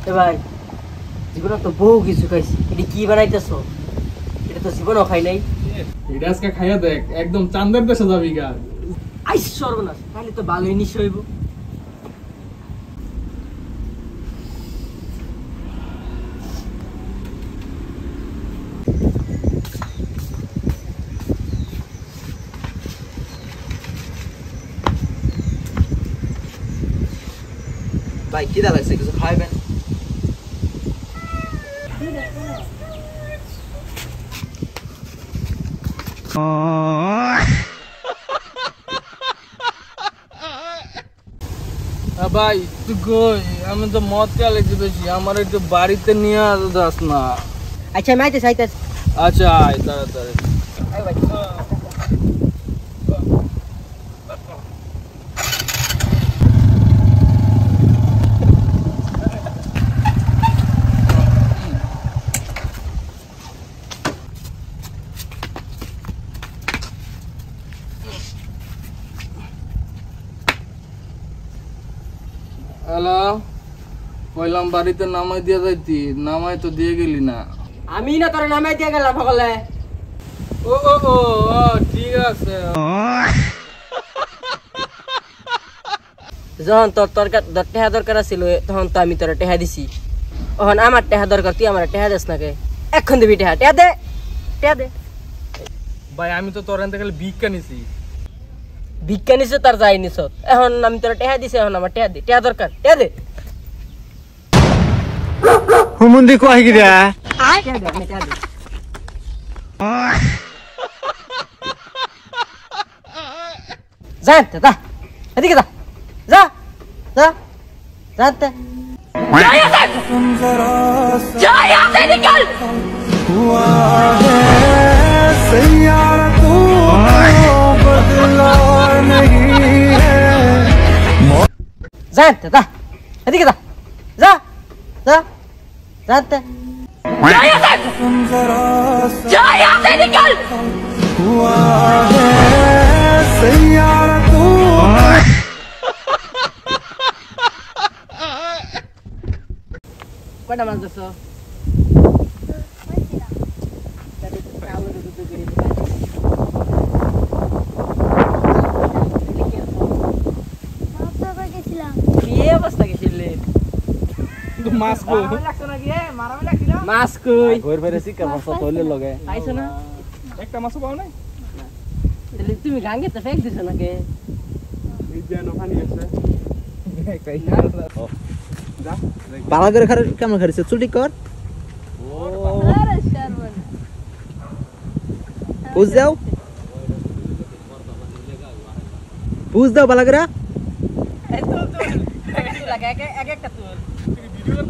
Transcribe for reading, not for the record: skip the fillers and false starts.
এ ভাই জীবনে তো বহু কিছু খাইছি, এটা কি বানাইতেছো? এটা তো জীবনও খাই নাই। এটা আজকে খাইয়া দেখ, একদম চান্দের দেশে যাবি গা। আই সর্বনাশ, তাহলে তো ভালোই নিশ্চয় হইব। ভাই খিদা লাগছে, কিছু খাইবেন? ভাই তুই কই? আমি তো মদ খেয়ে লেগে বেশি, আমার একটু বাড়িতে নিয়ে যাস না। আচ্ছা আমি আইতেছি আইতেছি। আচ্ছা আয় তাড়াতাড়ি। হ্যালো, কইলাম বাড়িতে নামাই দিয়ে যাইতি, নামাই তো দিয়ে গেলি না। আমি না তোর নামাই দিয়ে গেলাম সকলে। ও ও ও ঠিক আছে। যখন তোর টেহা দরকার ছিল তখন তো আমি তোর টেহা দিছি, এখন আমার টেহা দরকার, তুই আমার টেহা দিস নাকি? এখন দিবি টেহা, টেহা দে, টেহা দে। ভাই আমি তো তোর এনতে খালি ভিক্ষা নিছি। ভিক্ষা নিছ তার যাই নিছ, এখন আমি তোর টেহা দিছি, এখন আমার টেহা দে, টেহা দরকার, টেহা দে। হুমুন্দি কয় কি রে? টেহা দে, আমি টেহা দে। যা যা, এদিকে যা, যা যা যাতে। যা এদিকে যা, যা যা যাতে। কয়টা মাছ ধরছো? কি অবস্থা গেছিলে? মাছ কই? মাছ কই? ঘর বাইরে শিকার মাছ তৈলে লগে পাইছো না? একটা মাছও পাও নাই? তাহলে তুমি গাঙ্গে তো ফেক দিছো নাকি? এই যে পানি আছে। পালা করে খার কেমন খারিছে চুটি কর বুঝ দাও পালা করে এক একটা তুল ভিডিও